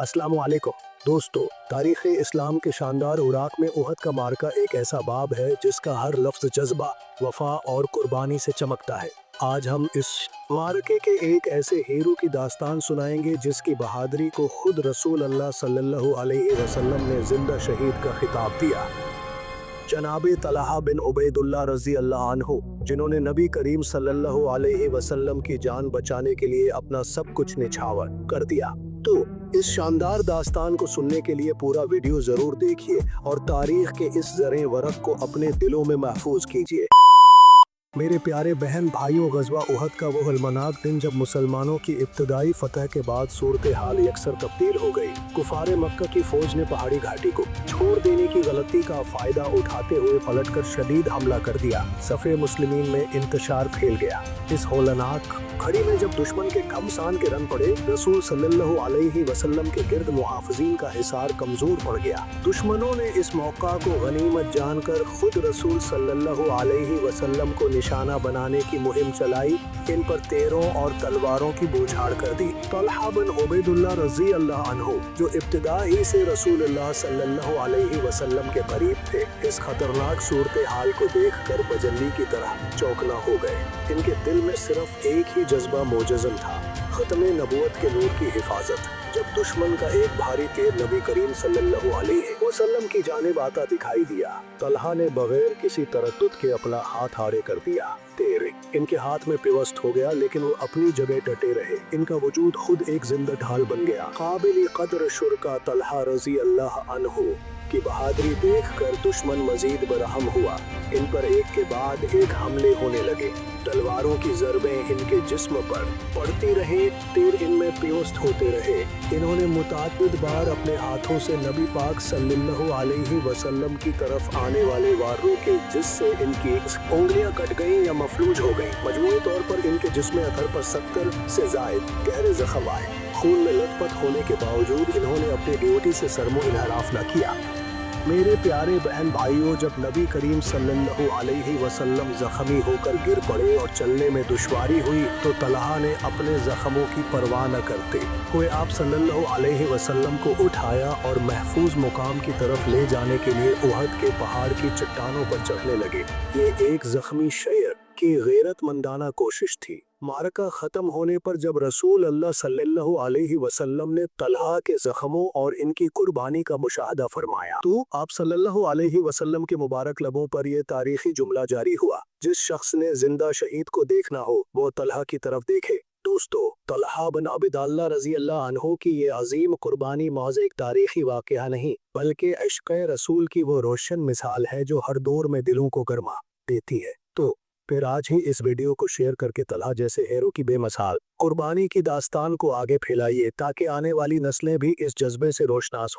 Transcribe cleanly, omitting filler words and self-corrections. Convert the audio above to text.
अस्सलाम वालेकुम दोस्तों, तारीख़ इस्लाम के शानदार उराक में उहद का मार्का एक ऐसा बाब है जिसका हर लफ्ज़ जज्बा, वफ़ा और कुर्बानी से चमकता है। आज हम इस मार्के के एक ऐसे हीरो की दास्तान सुनाएंगे जिसकी बहादुरी को खुद रसूल अल्लाह सल्लल्लाहु अलैहि वसल्लम ने जिंदा शहीद का खिताब दिया। जनाबे तलहा बिन उबैदुल्लाह रज़ी अल्लाह अन्हु, जिन्होंने नबी करीम सल्लल्लाहु अलैहि वसल्लम की जान बचाने के लिए अपना सब कुछ निछावर कर दिया। तो इस शानदार दास्तान को सुनने के लिए पूरा वीडियो जरूर देखिए और तारीख के इस ज़रे वरक़ को अपने दिलों में महफूज कीजिए। मेरे प्यारे बहन भाइयों, गज़वा उहद का वो अलमनाक दिन जब मुसलमानों की इब्तदाई फतह के बाद सूरत हाल यकसर तब्दील हो गई। कुफारे मक्का की फौज ने पहाड़ी घाटी को छोड़ देने की गलती का फ़ायदा उठाते हुए पलटकर शदीद हमला कर दिया। सफ़े मुस्लिमीन में इंतशार फैल गया। इस होलनाक घड़ी में जब दुश्मन के घमसान के रन पड़े, रसूल सल्लल्लाहु अलैहि वसल्लम के गिर्द मुहाफ़िज़ीन का हिसार कमज़ोर पड़ गया। दुश्मनों ने इस मौका को गनीमत जानकर खुद रसूल सल्लल्लाहु अलैहि वसल्लम को निशाना बनाने की मुहिम चलाई। इन पर तेरों और तलवारों की बौछार कर दी। तलहा बिन उबैदुल्लाह रज़ी अल्लाह अन्हु, जो इब्तिदा ही से रसूलुल्लाह सल्लल्लाहु अलैहि वसल्लम के करीब थे, इस खतरनाक सूरत हाल को देखकर बजल्ली की तरह चौकना हो गए। इनके दिल में सिर्फ एक ही जज्बा मौजज़न था, ख़त्मे नबूवत के नूर की हिफाजत। जब दुश्मन का एक भारी तीर नबी करीम सल्लल्लाहु अलैहि वसल्लम की जानिब आता दिखाई दिया, तलहा ने बगैर किसी तरद्दुद के अपना हाथ आड़े कर दिया। तीर इनके हाथ में पिवस्त हो गया, लेकिन वो अपनी जगह डटे रहे। इनका वजूद खुद एक जिंदा ढाल बन गया। काबिल कदर शुरका तलहा रज़ी अल्लाह अन्हु की बहादुरी देखकर दुश्मन मजीद बरहम हुआ। इन पर एक के बाद एक हमले होने लगे। तलवारों की ज़रबें इनके जिस्म पर पड़ती रही, तीर इनमें पिवस्त होते रहे। इन्होंने मुताअद्दिद बार अपने हाथों से नबी पाक सल्लल्लाहु अलैहि वसल्लम की तरफ आने वाले वार रोके, जिससे इनकी उंगलियां कट गईं या मफलूज हो गईं। मजमूई तौर पर इनके जिस्म अथर पर 70 से ज़ायद गहरे जख्म आए। खून में लथपथ होने के बावजूद इन्होंने अपनी ड्यूटी से सरमो इनहराफ न किया। मेरे प्यारे बहन भाइयों, जब नबी करीम सल्लल्लाहु अलैहि वसल्लम ज़ख्मी होकर गिर पड़े और चलने में दुश्वारी हुई, तो तलहा ने अपने ज़ख्मों की परवाह न करते हुए आप सल्लल्लाहु अलैहि वसल्लम को उठाया और महफूज मुकाम की तरफ ले जाने के लिए उहद के पहाड़ की चट्टानों पर चढ़ने लगे। ये एक ज़ख्मी शेर की गैरतमंदाना कोशिश थी। मारका ख़त्म होने पर जब रसूल अल्लाह सल्लल्लाहु अलैहि वसल्लम ने तलहा के ज़ख्मों और इनकी कुर्बानी का मुशाहदा फरमाया, तो आप सल्लल्लाहु अलैहि वसल्लम के मुबारक लबों पर यह तारीख़ी जुमला जारी हुआ, जिस शख्स ने जिंदा शहीद को देखना हो वो तलहा की तरफ देखे। दोस्तों, तलहा बिन उबैदुल्लाह रज़ी अल्लाह अन्हु की ये अजीम कुर्बानी महज एक तारीख़ी वाक़या नहीं, बल्कि इश्क़ रसूल की वो रोशन मिसाल है जो हर दौर में दिलों को गरमा देती है। तो फिर आज ही इस वीडियो को शेयर करके तलहा जैसे हीरो की बेमिसाल कुर्बानी की दास्तान को आगे फैलाइए, ताकि आने वाली नस्लें भी इस जज्बे से रोशनास हो।